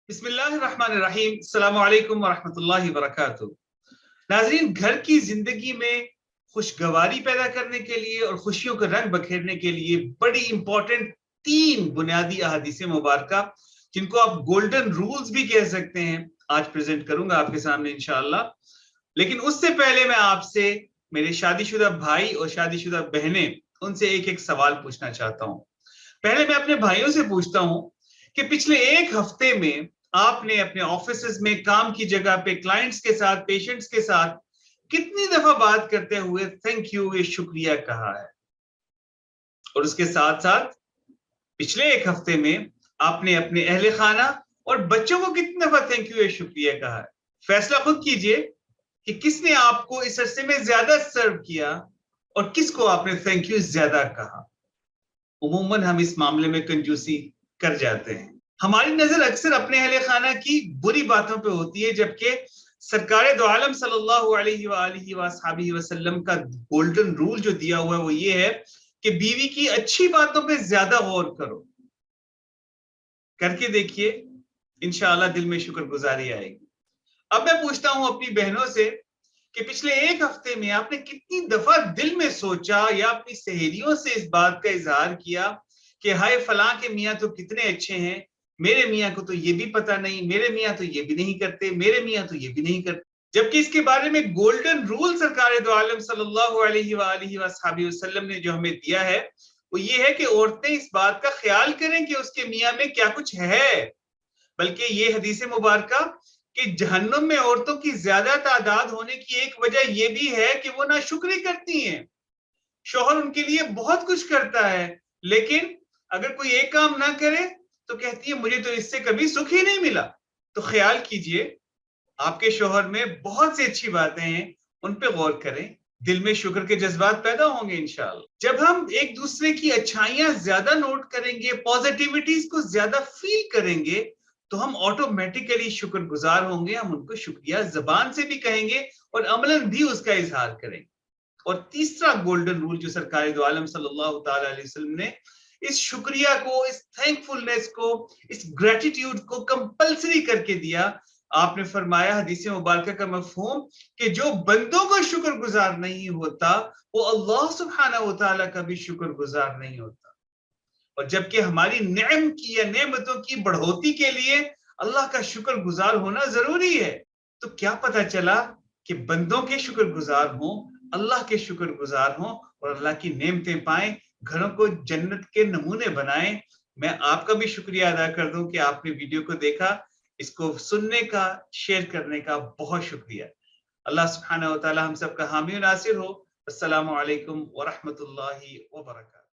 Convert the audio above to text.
بسم اللہ الرحمن الرحیم۔ السلام علیکم ورحمۃ اللہ وبرکاتہ۔ ناظرین، گھر کی زندگی میں خوشگواری پیدا کرنے کے لیے اور خوشیوں کا رنگ بکھیرنے کے لیے بڑی امپورٹنٹ 3 بنیادی احادیث مبارکہ، جن کو آپ گولڈن رولز بھی کہہ سکتے ہیں، آج پریزنٹ کروں گا آپ کے سامنے انشاءاللہ۔ لیکن اس سے پہلے میں آپ سے، میرے شادی شدہ بھائی اور شادی شدہ بہنیں، ان سے ایک سوال پوچھنا چاہتا ہوں۔ پہلے میں اپنے بھائیوں سے پوچھتا ہوں کہ پچھلے 1 ہفتے میں آپ نے اپنے آفیسز میں، کام کی جگہ پہ، کلائنٹس کے ساتھ، پیشنٹس کے ساتھ کتنی دفعہ بات کرتے ہوئے تھینک یو یا شکریہ کہا ہے؟ اور اس کے ساتھ ساتھ پچھلے 1 ہفتے میں آپ نے اپنے اہل خانہ اور بچوں کو کتنی دفعہ تھینک یو یا شکریہ کہا ہے؟ فیصلہ خود کیجئے کہ کس نے آپ کو اس عرصے میں زیادہ سرو کیا اور کس کو آپ نے تھینک یو زیادہ کہا۔ عموماً ہم اس معاملے میں کنجوسی کر جاتے ہیں۔ ہماری نظر اکثر اپنے اہل خانہ کی بری باتوں پہ ہوتی ہے، جبکہ سرکار دو عالم صلی اللہ علیہ وآلہ وصحبہ وسلم کا گولڈن رول جو دیا ہوا ہے وہ یہ ہے کہ بیوی کی اچھی باتوں پہ زیادہ غور کرو۔ کر کے دیکھیے، انشاءاللہ دل میں شکر گزاری آئے گی۔ اب میں پوچھتا ہوں اپنی بہنوں سے کہ پچھلے 1 ہفتے میں آپ نے کتنی دفعہ دل میں سوچا یا اپنی سہیلیوں سے اس بات کا اظہار کیا کہ ہائے فلاں کے میاں تو کتنے اچھے ہیں، میرے میاں کو تو یہ بھی پتہ نہیں، میرے میاں تو یہ بھی نہیں کرتے، میرے میاں تو یہ بھی نہیں کرتے۔ جبکہ اس کے بارے میں گولڈن رول سرکار دو عالم صلی اللہ علیہ وآلہ وصحبہ وسلم نے جو ہمیں دیا ہے وہ یہ ہے کہ عورتیں اس بات کا خیال کریں کہ اس کے میاں میں کیا کچھ ہے۔ بلکہ یہ حدیث مبارکہ کہ جہنم میں عورتوں کی زیادہ تعداد ہونے کی ایک وجہ یہ بھی ہے کہ وہ ناشکری کرتی ہیں۔ شوہر ان کے لیے بہت کچھ کرتا ہے، لیکن اگر کوئی ایک کام نہ کرے تو کہتی ہے مجھے تو اس سے کبھی سکھ ہی نہیں ملا۔ تو خیال کیجئے، آپ کے شوہر میں بہت سی اچھی باتیں ہیں، ان پہ غور کریں، دل میں شکر کے جذبات پیدا ہوں گے انشاءاللہ۔ جب ہم ایک دوسرے کی اچھائیاں زیادہ نوٹ کریں گے، پازیٹیوٹیز کو زیادہ فیل کریں گے، تو ہم آٹومیٹیکلی شکر گزار ہوں گے، ہم ان کو شکریہ زبان سے بھی کہیں گے اور عملاً بھی اس کا اظہار کریں گے۔ اور تیسرا گولڈن رول جو سرکار دو عالم صلی اللہ تعالی علیہ وسلم نے اس شکریہ کو، اس تھینکفلنس کو، اس گریٹیٹیوڈ کو کمپلسری کر کے دیا، آپ نے فرمایا حدیث مبارکہ کا مفہوم کہ جو بندوں کا شکر گزار نہیں ہوتا وہ اللہ سبحانہ و تعالیٰ کا بھی شکر گزار نہیں ہوتا۔ اور جبکہ ہماری نعم کی یا نعمتوں کی بڑھوتی کے لیے اللہ کا شکر گزار ہونا ضروری ہے، تو کیا پتہ چلا کہ بندوں کے شکر گزار ہوں، اللہ کے شکر گزار ہوں اور اللہ کی نعمتیں پائیں، گھروں کو جنت کے نمونے بنائیں۔ میں آپ کا بھی شکریہ ادا کر دوں کہ آپ نے ویڈیو کو دیکھا، اس کو سننے کا، شیئر کرنے کا بہت شکریہ۔ اللہ سبحانہ و تعالی ہم سب کا حامی و ناصر ہو۔ السلام علیکم ورحمۃ اللہ وبرکاتہ۔